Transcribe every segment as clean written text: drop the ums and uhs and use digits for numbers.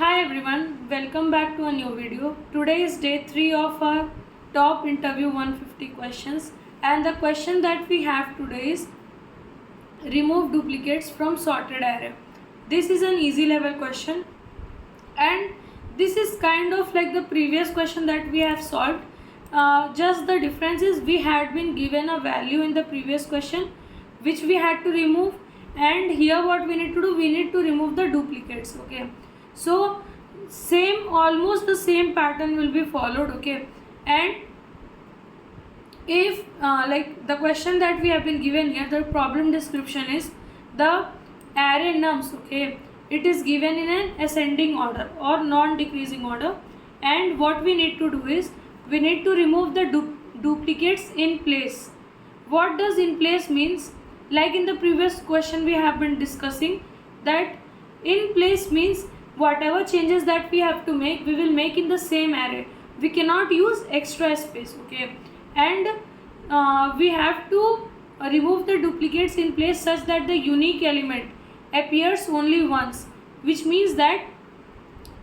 Hi everyone, welcome back to a new video. Today is day 3 of our top interview 150 questions, and the question that we have today is remove duplicates from sorted array. This is an easy level question, and this is kind of like the previous question that we have solved. Just the difference is we had been given a value in the previous question which we had to remove, and here what we need to do, we need to remove the duplicates. Okay, so almost the same pattern will be followed. Okay, and if like the question that we have been given here, the problem description is the array nums. Okay, it is given in an ascending order or non-decreasing order, and what we need to do is we need to remove the duplicates in place. What does in place means? Like in the previous question we have been discussing that in place means whatever changes that we have to make, we will make in the same array. We cannot use extra space. Okay, and we have to remove the duplicates in place such that the unique element appears only once, which means that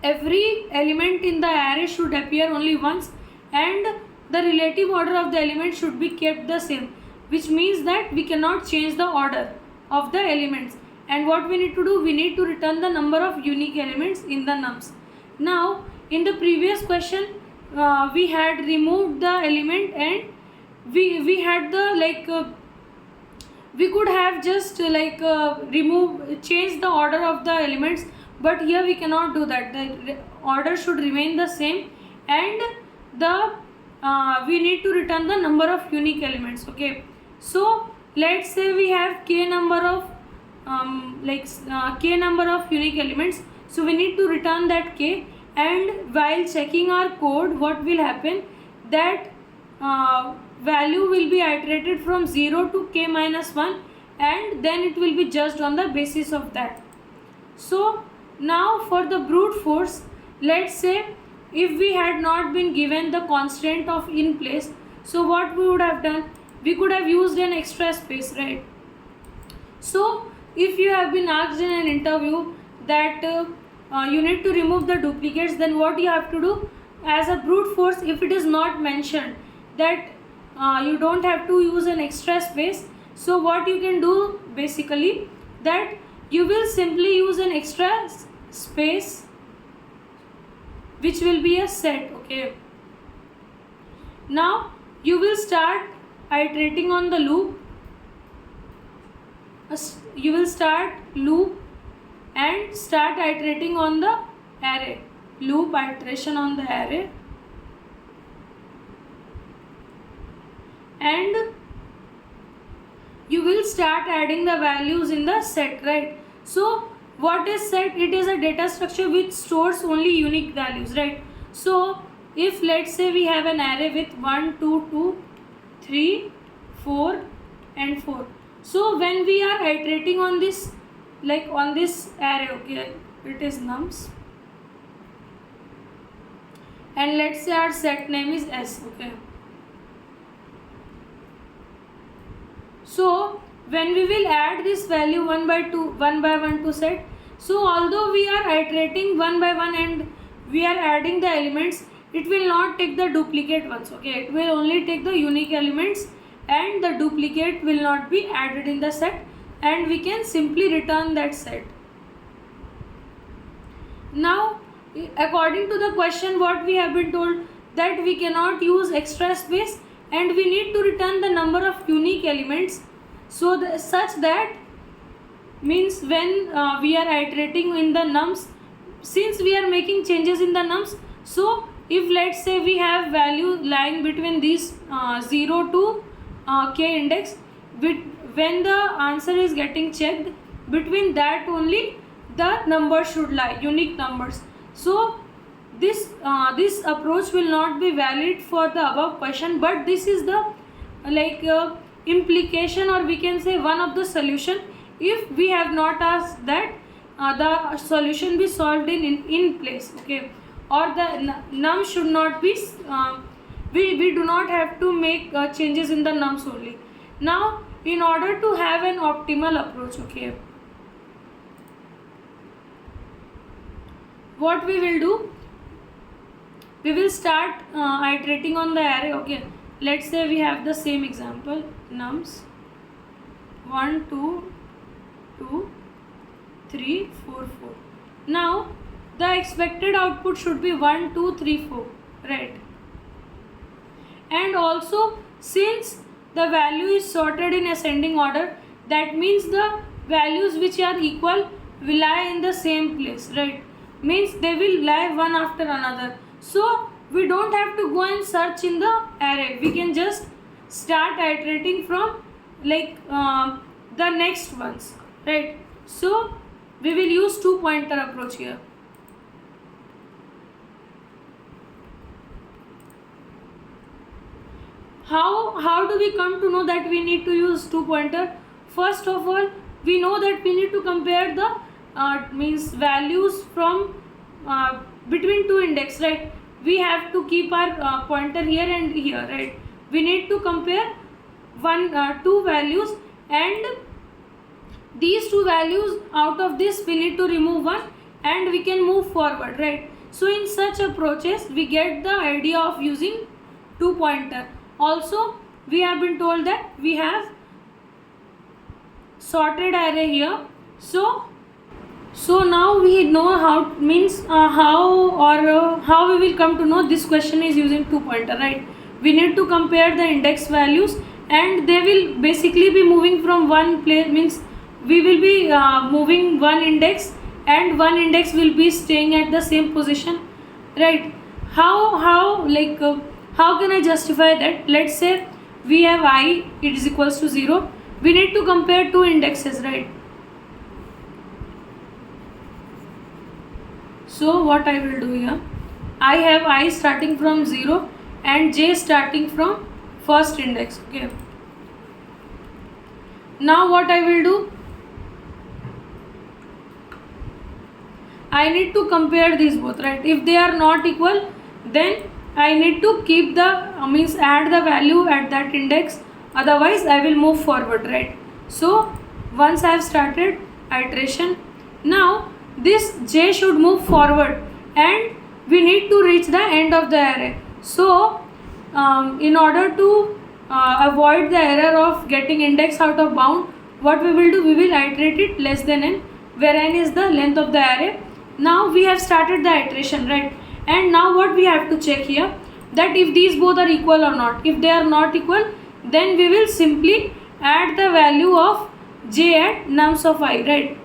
every element in the array should appear only once, and the relative order of the element should be kept the same, which means that we cannot change the order of the elements. And what we need to do, we need to return the number of unique elements in the nums. Now in the previous question we had removed the element, and we had the we could have just change the order of the elements, but here we cannot do that. The order should remain the same, and the we need to return the number of unique elements. Okay, so let's say we have k number of k number of unique elements, so we need to return that k, and while checking our code, what will happen, that value will be iterated from 0 to k minus 1, and then it will be judged on the basis of that. So now for the brute force, let's say if we had not been given the constraint of in place, so what we would have done, we could have used an extra space, right? So if you have been asked in an interview that you need to remove the duplicates, then what you have to do as a brute force, if it is not mentioned that you don't have to use an extra space, so what you can do basically, that you will simply use an extra space which will be a set. Okay, now you will start iterating on the loop. You will start loop and start iterating on the array, loop iteration on the array, and you will start adding the values in the set, right? So what is set? It is a data structure which stores only unique values, right? So if let's say we have an array with 1 2 2 3 4 and 4, so when we are iterating on this, like on this array, okay, it is nums, and let's say our set name is s. Okay, so when we will add this value 1 by 1 to set, so although we are iterating 1 by 1 and we are adding the elements, it will not take the duplicate ones. Okay, it will only take the unique elements, and the duplicate will not be added in the set, and we can simply return that set. Now according to the question, what we have been told, that we cannot use extra space and we need to return the number of unique elements, so such that means when we are iterating in the nums, since we are making changes in the nums, so if let's say we have value lying between these 0 to k index, when the answer is getting checked, between that only the number should lie, unique numbers. So this approach will not be valid for the above question, but this is the implication, or we can say one of the solution, if we have not asked that the solution be solved in place. Okay, or the num should not be we do not have to make changes in the nums only. Now in order to have an optimal approach, okay, what we will do, we will start iterating on the array. Okay, let's say we have the same example, nums 1 2 2 3 4 4. Now the expected output should be 1 2 3 4, right? And also, since the value is sorted in ascending order, that means the values which are equal will lie in the same place, right? Means they will lie one after another. So we don't have to go and search in the array. We can just start iterating from like the next ones, right? So we will use two pointer approach here. How do we come to know that we need to use two pointer? First of all, we know that we need to compare the means values from between two index, right? We have to keep our pointer here and here, right? We need to compare two values, and these two values, out of this we need to remove one and we can move forward, right? So in such approaches we get the idea of using two pointer. Also, we have been told that we have sorted array here. So now we know how means how we will come to know this question is using two pointer, right? We need to compare the index values, and they will basically be moving from one place, means we will be moving one index and one index will be staying at the same position, right? How can I justify that? Let's say we have I, it is equals to 0. We need to compare two indexes, right? So what I will do here, I have I starting from 0 and j starting from first index. Okay. Now what I will do, I need to compare these both, right? If they are not equal, then I need to keep the means add the value at that index, otherwise I will move forward, right? So once I have started iteration, now this j should move forward and we need to reach the end of the array. So in order to avoid the error of getting index out of bound, what we will do, we will iterate it less than n, where n is the length of the array. Now we have started the iteration, right? And now what we have to check here, that if these both are equal or not. If they are not equal, then we will simply add the value of j at nums of I, right?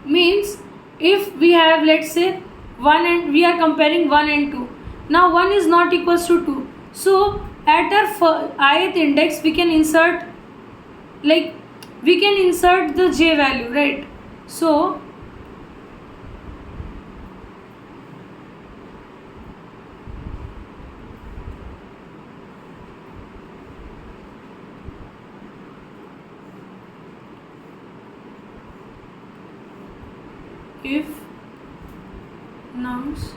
Means if we have, let's say 1 and we are comparing 1 and 2. Now 1 is not equals to 2. So at our ith index we can insert the j value, right? So if nums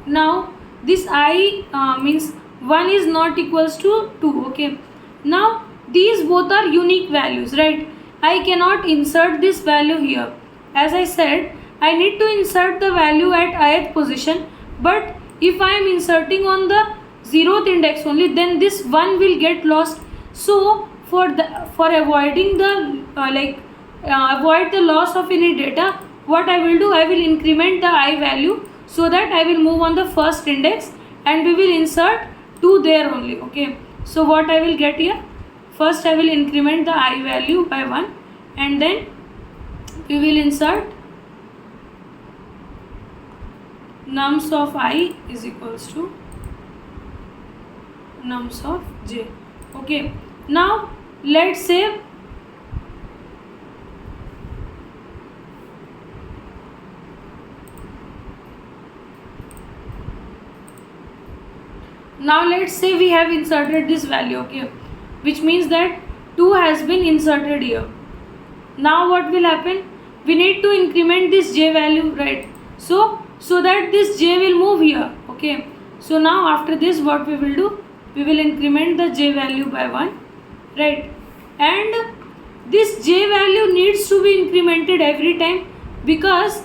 now this I means 1 is not equals to 2. Okay, now these both are unique values, right? I cannot insert this value here. As I said, I need to insert the value at ith position, but if I am inserting on the 0th index only, then this 1 will get lost. So for avoiding the avoid the loss of any data, what I will do, I will increment the I value so that I will move on the first index and we will insert 2 there only. Okay, so what I will get here, first I will increment the I value by 1 and then we will insert nums of I is equals to nums of j. Okay, now let's say we have inserted this value, okay, which means that 2 has been inserted here. Now what will happen, we need to increment this j value, right? So that this j will move here. Okay, so now after this what we will do, we will increment the j value by 1, right? And this j value needs to be incremented every time, because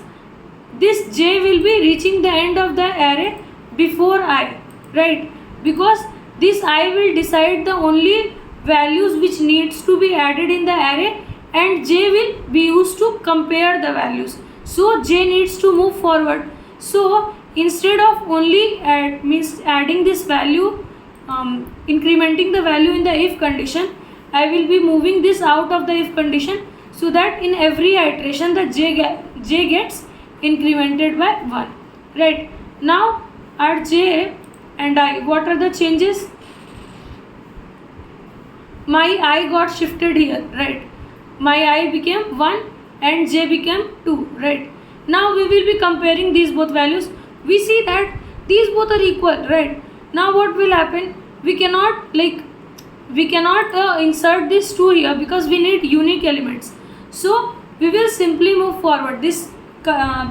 this j will be reaching the end of the array before I, right? Because this I will decide the only values which needs to be added in the array, and j will be used to compare the values. So j needs to move forward. So instead of only adding this value, incrementing the value in the if condition, I will be moving this out of the if condition, so that in every iteration the j gets incremented by 1, right? Now our j and I, what are the changes? My I got shifted here, right? My I became 1 and j became 2, right? Now we will be comparing these both values. We see that these both are equal, right? Now what will happen? We cannot insert this 2 here, because we need unique elements. So we will simply move forward this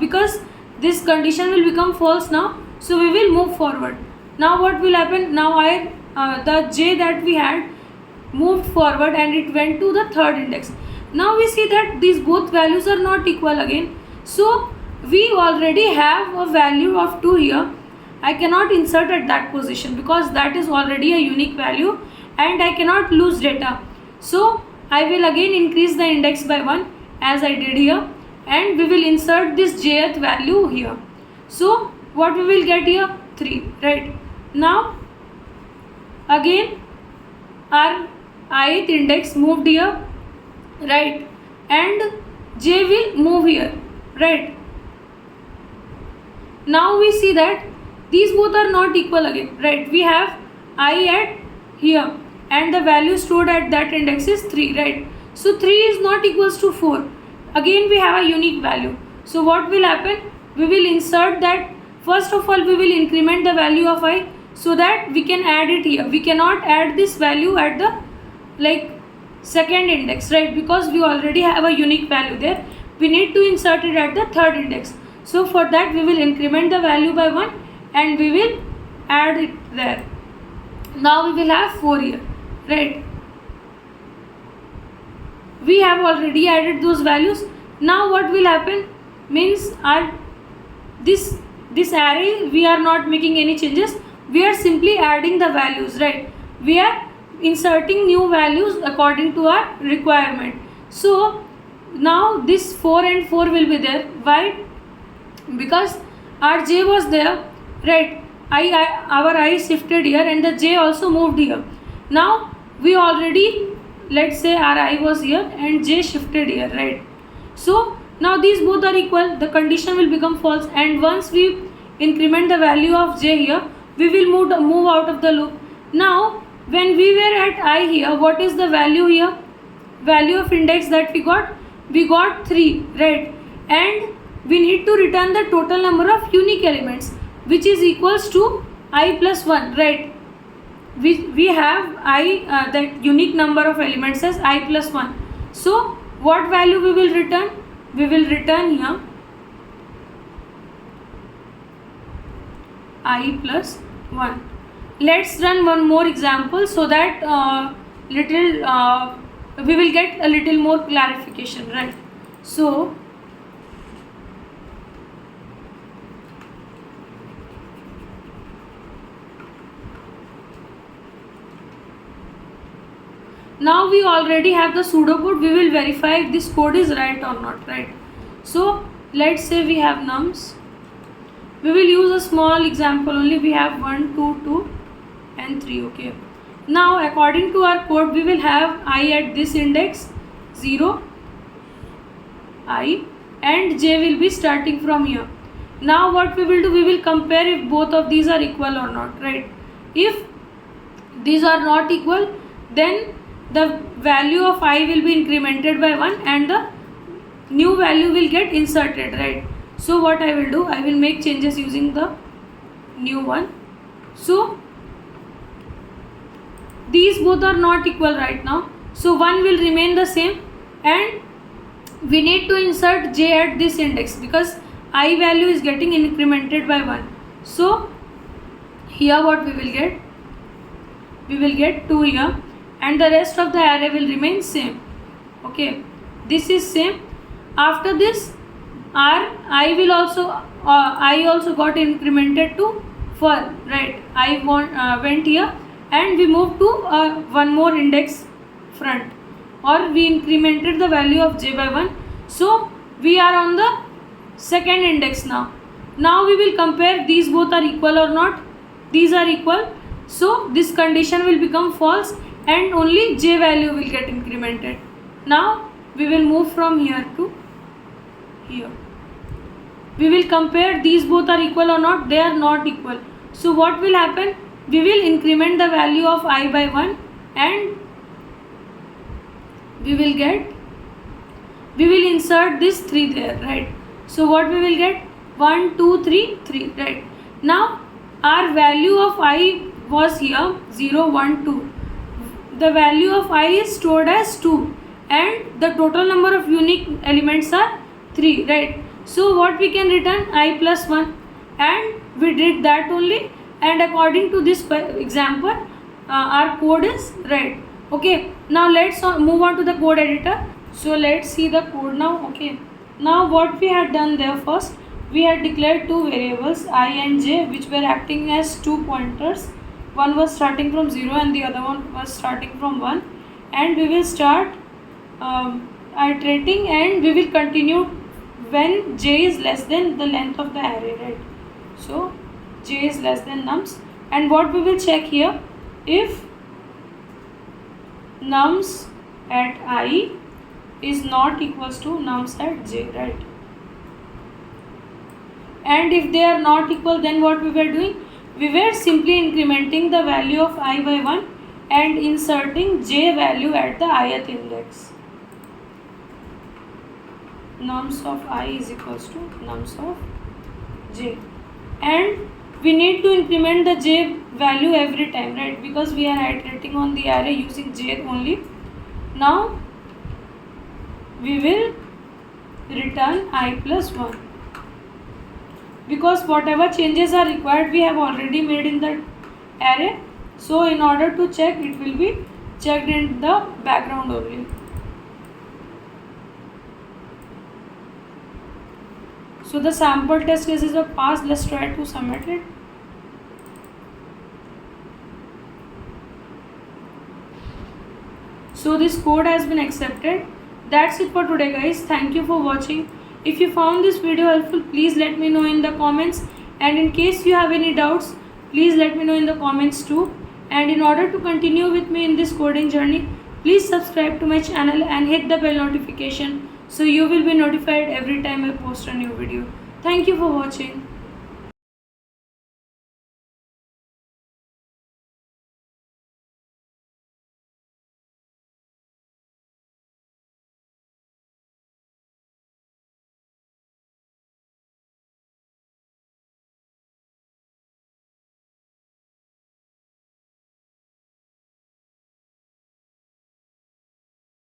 because this condition will become false now. So we will move forward. Now what will happen? Now the j that we had moved forward and it went to the third index. Now we see that these both values are not equal again. So we already have a value of 2 here. I cannot insert at that position, because that is already a unique value and I cannot lose data. So I will again increase the index by 1 as I did here, and we will insert this jth value here. So what we will get here? 3, right? Now again our ith index moved here, right? And j will move here, right? Now we see that these both are not equal again, right? We have I at here and the value stored at that index is 3, right? So 3 is not equals to 4. Again we have a unique value. So what will happen? We will insert that. First of all, we will increment the value of I, so that we can add it here. We cannot add this value at the second index, right? Because we already have a unique value there. We need to insert it at the third index. So for that we will increment the value by 1 and we will add it there. Now we will have 4 here, right? We have already added those values. Now what will happen means this array we are not making any changes. We are simply adding the values, right? We are inserting new values according to our requirement. So now this 4 and 4 will be there. Why? Because our j was there, right? Our I shifted here and the j also moved here. Now we already, let's say our I was here and j shifted here, right? So now these both are equal. The condition will become false, and once we increment the value of j here, we will move out of the loop. Now when we were at I here, what is the value here? Value of index that we got? We got 3, right? And we need to return the total number of unique elements, which is equals to I plus 1, right? We have I, that unique number of elements as I plus 1. So what value we will return? We will return here I plus 1. Let's run one more example, so that we will get a little more clarification, right? So now we already have the pseudocode. We will verify if this code is right or not, right? So let's say we have nums. We will use a small example only. We have 1, 2, 2 and 3, okay? Now according to our code, we will have I at this index 0 I and j will be starting from here. Now what we will do? We will compare if both of these are equal or not, right? If these are not equal, then the value of I will be incremented by 1 and the new value will get inserted, right? So what I will do? I will make changes using the new one. So these both are not equal right now. So 1 will remain the same and we need to insert j at this index because I value is getting incremented by 1. So here what we will get? we will get 2 here, and the rest of the array will remain same. Okay, this is same. After this, I will also I also got incremented to fur, right? I went here and we moved to one more index front, or we incremented the value of j by 1. So we are on the second index now. Now we will compare these both are equal or not. These are equal, so this condition will become false and only j value will get incremented. Now we will move from here to here. We will compare these both are equal or not. They are not equal. So what will happen? We will increment the value of I by 1 and we will insert this 3 there, right? So what we will get? 1 2 3 3, right? Now our value of I was here 0 1 2. The value of I is stored as 2 and the total number of unique elements are 3, right? So what we can return? I plus 1, and we did that only, and according to this example our code is right. Okay, now let's move on to the code editor. So let's see the code now. Okay, now what we had done there, first we had declared two variables I and j, which were acting as 2 pointers. One was starting from 0 and the other one was starting from 1, and we will start iterating, and we will continue when j is less than the length of the array, right? So j is less than nums, and what we will check here, if nums at I is not equals to nums at j, right? And if they are not equal, then what we were doing? We were simply incrementing the value of I by 1 and inserting j value at the ith index. Nums of I is equals to nums of j, and we need to increment the j value every time, right? Because we are iterating on the array using j only. Now we will return I plus 1, because whatever changes are required we have already made in the array. So in order to check, it will be checked in the background only. So the sample test cases are passed. Let's try to submit it. So this code has been accepted. That's it for today, guys. Thank you for watching. If you found this video helpful, please let me know in the comments, and in case you have any doubts, please let me know in the comments too. And in order to continue with me in this coding journey, please subscribe to my channel and hit the bell notification so you will be notified every time I post a new video. Thank you for watching.